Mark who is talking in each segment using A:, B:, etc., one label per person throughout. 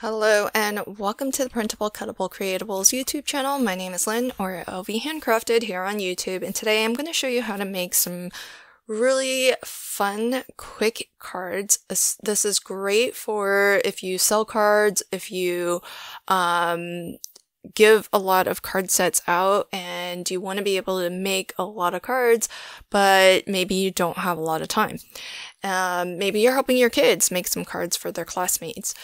A: Hello and welcome to the Printable Cuttable Creatables YouTube channel. My name is Lynn, or LV Handcrafted here on YouTube, and today I'm going to show you how to make some really fun, quick cards. This is great for if you sell cards, if you give a lot of card sets out and you want to be able to make a lot of cards, but maybe you don't have a lot of time. Maybe you're helping your kids make some cards for their classmates.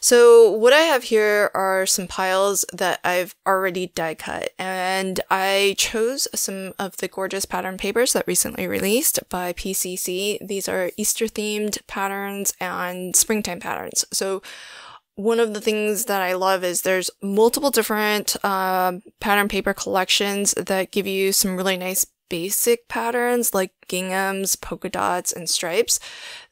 A: So what I have here are some piles that I've already die cut, and I chose some of the gorgeous pattern papers that recently released by PCC. These are Easter themed patterns and springtime patterns. So one of the things that I love is there's multiple different pattern paper collections that give you some really nice basic patterns like ginghams, polka dots, and stripes.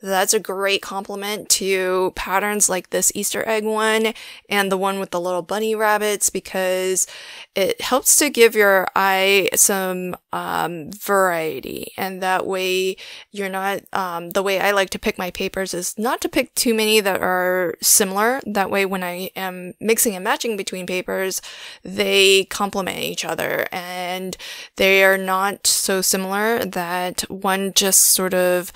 A: That's a great complement to patterns like this Easter egg one and the one with the little bunny rabbits, because it helps to give your eye some variety, and that way you're not the way I like to pick my papers is not to pick too many that are similar. That way when I am mixing and matching between papers, they complement each other and they are not so similar that one just sort of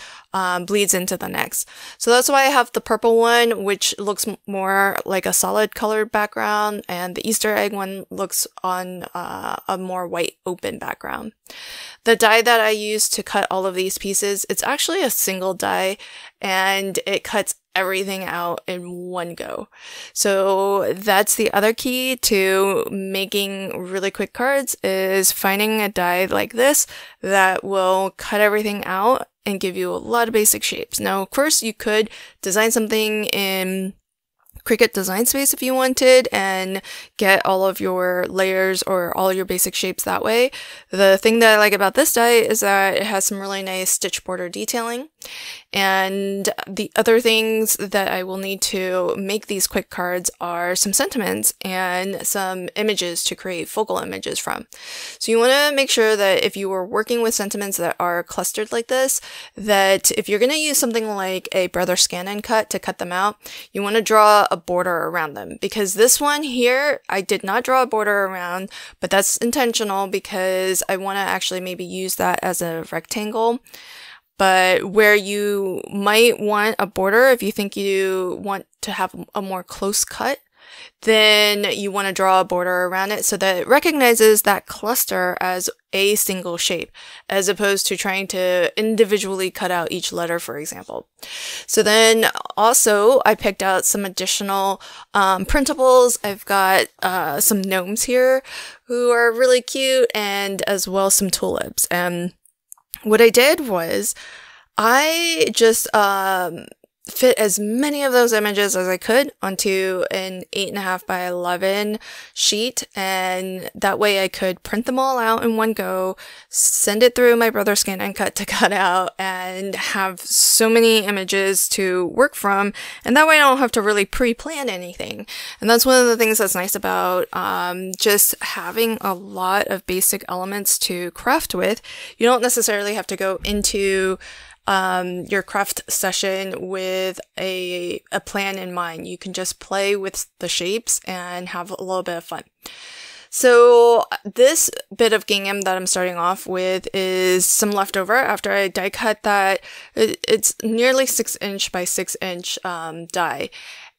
A: bleeds into the next. So that's why I have the purple one, which looks more like a solid colored background, and the Easter egg one looks on a more white open background. The die that I use to cut all of these pieces, it's actually a single die, and it cuts everything out in one go. So that's the other key to making really quick cards, is finding a die like this that will cut everything out and give you a lot of basic shapes. Now, of course, you could design something in Cricut Design Space if you wanted and get all of your layers or all your basic shapes that way. The thing that I like about this die is that it has some really nice stitch border detailing. And the other things that I will need to make these quick cards are some sentiments and some images to create focal images from. So you want to make sure that if you are working with sentiments that are clustered like this, that if you're going to use something like a Brother Scannon cut to cut them out, you want to draw a border around them, because this one here, I did not draw a border around, but that's intentional because I want to actually maybe use that as a rectangle. But where you might want a border, if you think you want to have a more close cut, then you want to draw a border around it so that it recognizes that cluster as a single shape, as opposed to trying to individually cut out each letter, for example. So then also I picked out some additional printables. I've got some gnomes here who are really cute, and as well some tulips. And what I did was I just fit as many of those images as I could onto an 8.5 by 11 sheet, and that way I could print them all out in one go, send it through my Brother Scannon cut to cut out, and have so many images to work from, and that way I don't have to really pre-plan anything. And that's one of the things that's nice about just having a lot of basic elements to craft with. You don't necessarily have to go into your craft session with a plan in mind. You can just play with the shapes and have a little bit of fun. So this bit of gingham that I'm starting off with is some leftover after I die cut that. It's nearly 6" by 6" die.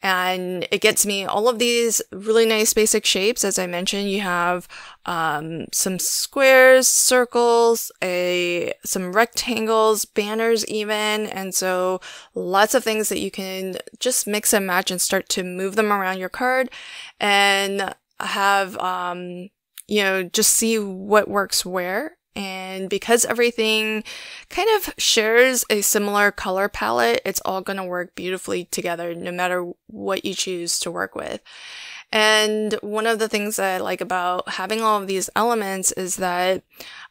A: And it gets me all of these really nice basic shapes. As I mentioned, you have some squares, circles, some rectangles, banners even, and so lots of things that you can just mix and match and start to move them around your card and have, just see what works where. And because everything kind of shares a similar color palette, it's all going to work beautifully together no matter what you choose to work with. And one of the things that I like about having all of these elements is that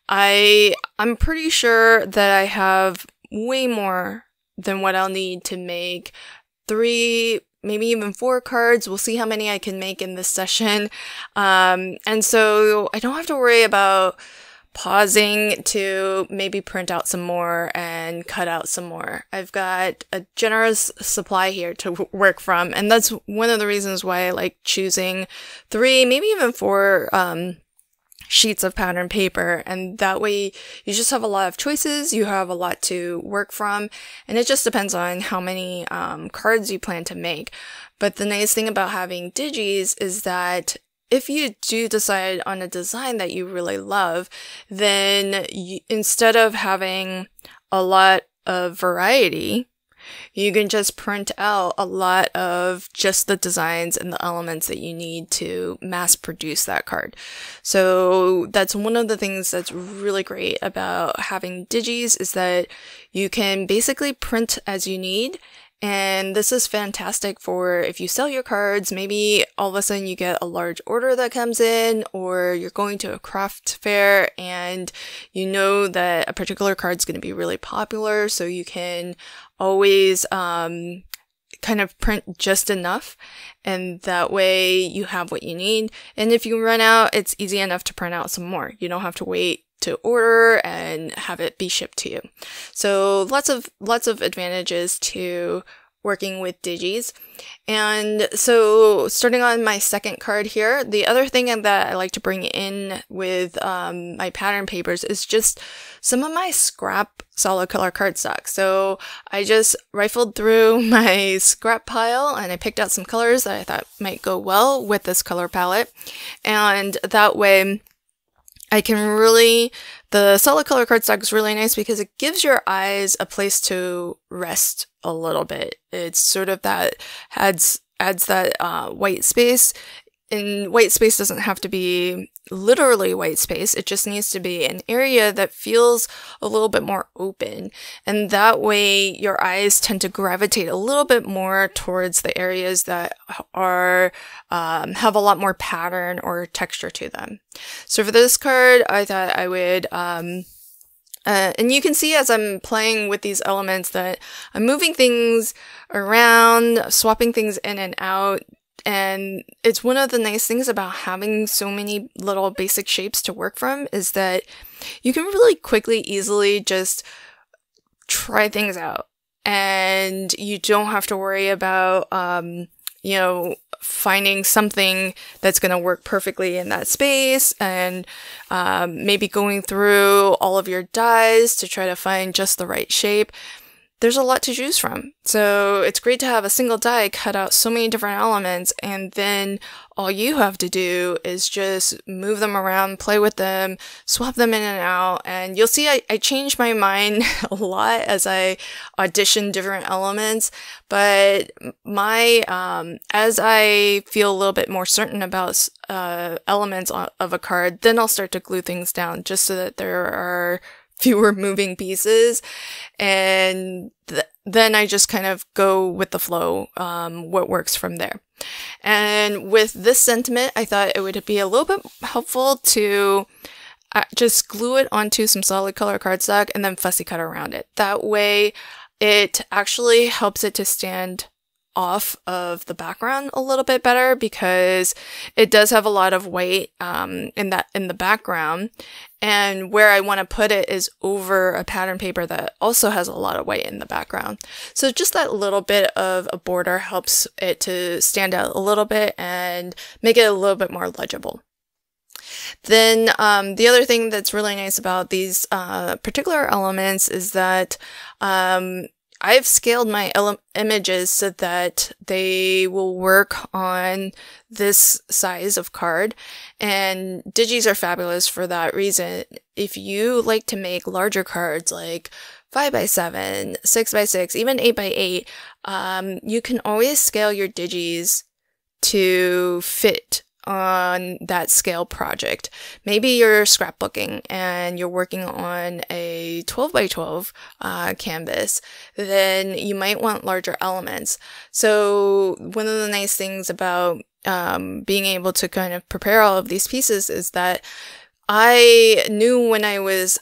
A: I'm pretty sure that I have way more than what I'll need to make 3, maybe even 4 cards. We'll see how many I can make in this session. And so I don't have to worry about pausing to maybe print out some more and cut out some more. I've got a generous supply here to work from, and that's one of the reasons why I like choosing 3, maybe even 4 sheets of pattern paper, and that way you just have a lot of choices, you have a lot to work from, and it just depends on how many cards you plan to make. But the nice thing about having digis is that if you do decide on a design that you really love, then instead of having a lot of variety, you can just print out a lot of just the designs and the elements that you need to mass produce that card. So that's one of the things that's really great about having digis, is that you can basically print as you need. And this is fantastic for if you sell your cards, maybe all of a sudden you get a large order that comes in, or you're going to a craft fair and you know that a particular card's going to be really popular, so you can always kind of print just enough, and that way you have what you need. And if you run out, it's easy enough to print out some more. You don't have to wait to order and have it be shipped to you. So lots of advantages to working with digis. And so starting on my second card here, the other thing that I like to bring in with my pattern papers is just some of my scrap solid color cardstock. So I just rifled through my scrap pile and I picked out some colors that I thought might go well with this color palette. And that way I can really, the solid color cardstock is really nice because it gives your eyes a place to rest a little bit. It's sort of that adds that white space. And white space doesn't have to be literally white space. It just needs to be an area that feels a little bit more open. And that way your eyes tend to gravitate a little bit more towards the areas that are, have a lot more pattern or texture to them. So for this card, I thought I would, and you can see as I'm playing with these elements that I'm moving things around, swapping things in and out. And it's one of the nice things about having so many little basic shapes to work from is that you can really quickly, easily just try things out. And you don't have to worry about, you know, finding something that's going to work perfectly in that space, and maybe going through all of your dies to try to find just the right shape. There's a lot to choose from. So it's great to have a single die cut out so many different elements, and then all you have to do is just move them around, play with them, swap them in and out, and you'll see I change my mind a lot as I audition different elements, but as I feel a little bit more certain about elements of a card, then I'll start to glue things down just so that there are fewer moving pieces, and then I just kind of go with the flow, what works from there. And with this sentiment, I thought it would be a little bit helpful to just glue it onto some solid color cardstock and then fussy cut around it. That way it actually helps it to stand off of the background a little bit better, because it does have a lot of weight in the background, and where I want to put it is over a pattern paper that also has a lot of weight in the background. So just that little bit of a border helps it to stand out a little bit and make it a little bit more legible. Then the other thing that's really nice about these particular elements is that I've scaled my images so that they will work on this size of card, and digis are fabulous for that reason. If you like to make larger cards like 5x7, 6x6, even 8x8, you can always scale your digis to fit on that scale project. Maybe you're scrapbooking and you're working on a 12x12 canvas, then you might want larger elements. So one of the nice things about being able to kind of prepare all of these pieces is that I knew when I was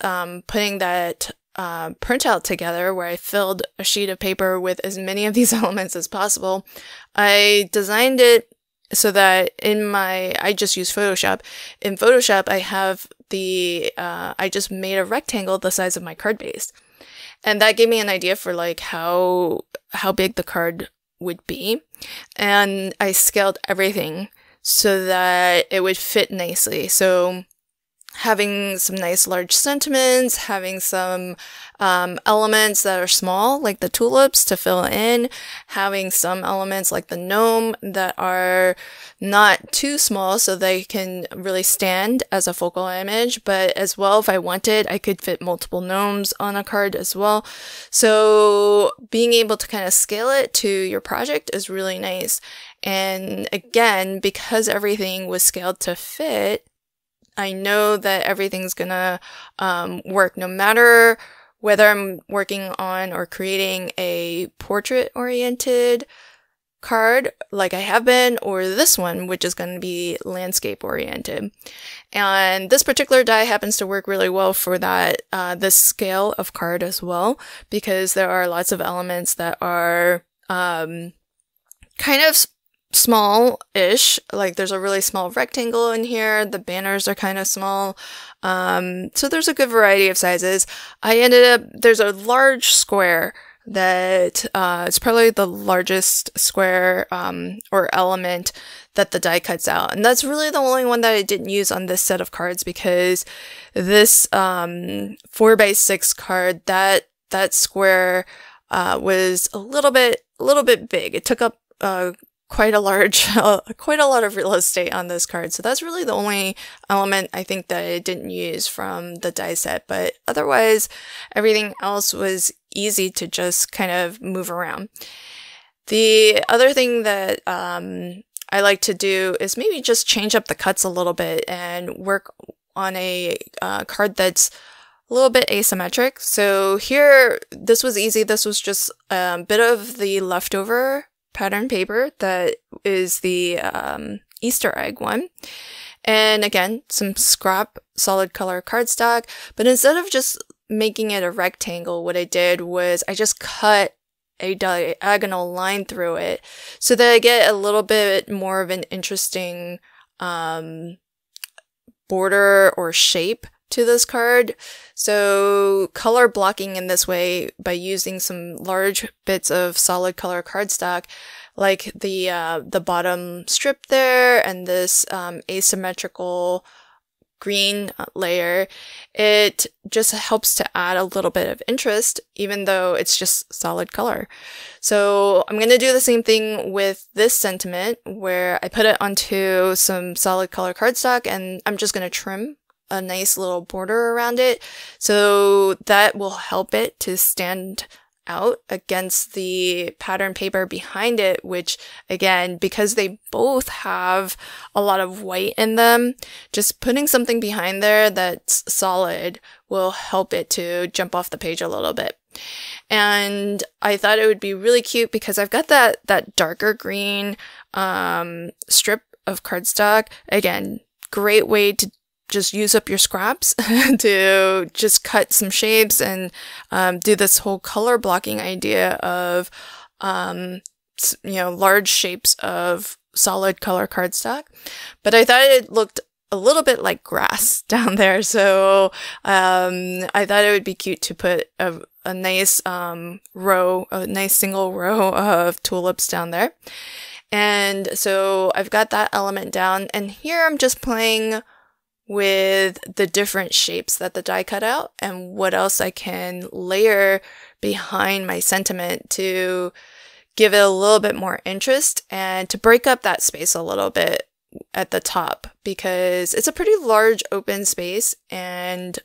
A: putting that printout together, where I filled a sheet of paper with as many of these elements as possible, I designed it so that I just use Photoshop. In Photoshop, I have I just made a rectangle the size of my card base. And that gave me an idea for like how big the card would be. And I scaled everything so that it would fit nicely. So having some nice large sentiments, having some elements that are small, like the tulips to fill in, having some elements like the gnome that are not too small so they can really stand as a focal image, but as well, if I wanted, I could fit multiple gnomes on a card as well. So being able to kind of scale it to your project is really nice. And again, because everything was scaled to fit, I know that everything's gonna work no matter whether I'm working on or creating a portrait-oriented card like I have been, or this one, which is going to be landscape-oriented. And this particular die happens to work really well for that, this scale of card as well, because there are lots of elements that are kind of small-ish. Like there's a really small rectangle in here. The banners are kind of small. So there's a good variety of sizes. There's a large square that it's probably the largest square or element that the die cuts out. And that's really the only one that I didn't use on this set of cards, because this 4x6 card, that square was a little bit big. It took up quite a lot of real estate on this card. So that's really the only element I think that I didn't use from the die set. But otherwise, everything else was easy to just kind of move around. The other thing that I like to do is maybe just change up the cuts a little bit and work on a card that's a little bit asymmetric. So here, this was easy. This was just a bit of the leftover pattern paper that is the Easter egg one. And again, some scrap solid color cardstock. But instead of just making it a rectangle, what I did was I just cut a diagonal line through it so that I get a little bit more of an interesting border or shape to this card. So color blocking in this way by using some large bits of solid color cardstock, like the bottom strip there and this asymmetrical green layer, it just helps to add a little bit of interest, even though it's just solid color. So I'm going to do the same thing with this sentiment, where I put it onto some solid color cardstock and I'm just going to trim a nice little border around it. So that will help it to stand out against the pattern paper behind it, which again, because they both have a lot of white in them, just putting something behind there that's solid will help it to jump off the page a little bit. And I thought it would be really cute because I've got that darker green strip of cardstock. Again, great way to just use up your scraps to just cut some shapes and do this whole color blocking idea of large shapes of solid color cardstock. But I thought it looked a little bit like grass down there, so I thought it would be cute to put a nice single row of tulips down there. And so I've got that element down, and here I'm just playing with the different shapes that the die cut out and what else I can layer behind my sentiment to give it a little bit more interest and to break up that space a little bit at the top, because it's a pretty large open space. And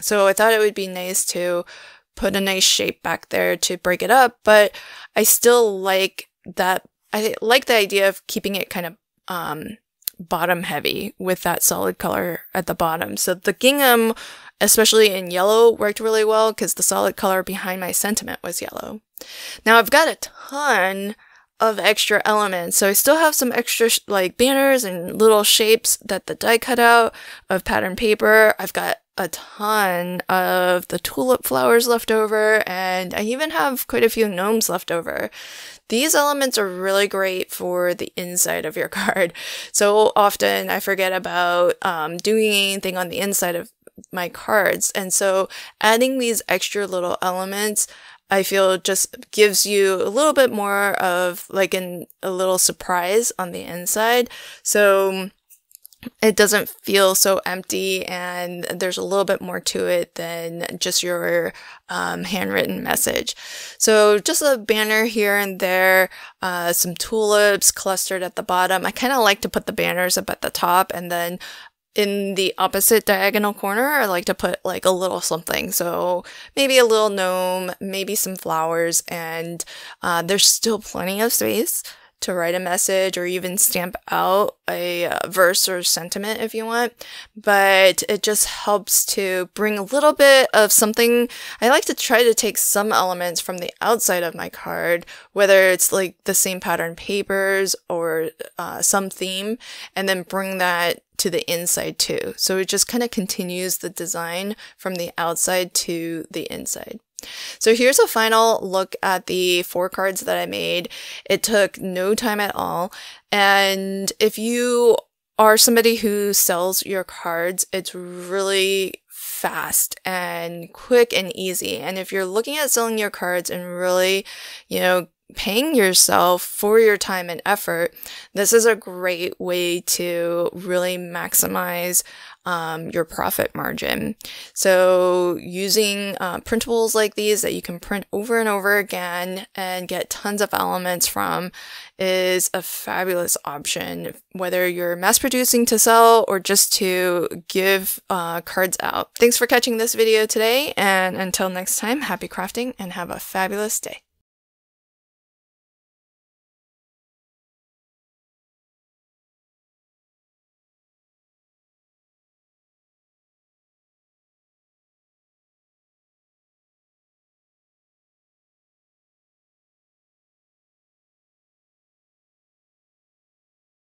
A: so I thought it would be nice to put a nice shape back there to break it up, but I still like that. I like the idea of keeping it kind of bottom heavy with that solid color at the bottom. So the gingham, especially in yellow, worked really well because the solid color behind my sentiment was yellow. Now I've got a ton of extra elements, so I still have some extra like banners and little shapes that the die cut out of pattern paper. I've got a ton of the tulip flowers left over, and I even have quite a few gnomes left over. These elements are really great for the inside of your card. So often I forget about doing anything on the inside of my cards, and so adding these extra little elements I feel just gives you a little bit more of like a little surprise on the inside. So it doesn't feel so empty, and there's a little bit more to it than just your handwritten message. So just a banner here and there, some tulips clustered at the bottom. I kind of like to put the banners up at the top, and then in the opposite diagonal corner, I like to put like a little something. So maybe a little gnome, maybe some flowers, and there's still plenty of space to write a message or even stamp out a verse or sentiment if you want. But it just helps to bring a little bit of something. I like to try to take some elements from the outside of my card, whether it's like the same pattern papers or some theme, and then bring that to the inside too. So it just kind of continues the design from the outside to the inside. So here's a final look at the 4 cards that I made. It took no time at all. And if you are somebody who sells your cards, it's really fast and quick and easy. And if you're looking at selling your cards and really, paying yourself for your time and effort, this is a great way to really maximize your profit margin. So using printables like these that you can print over and over again and get tons of elements from is a fabulous option, whether you're mass producing to sell or just to give cards out. Thanks for catching this video today, and until next time, happy crafting and have a fabulous day.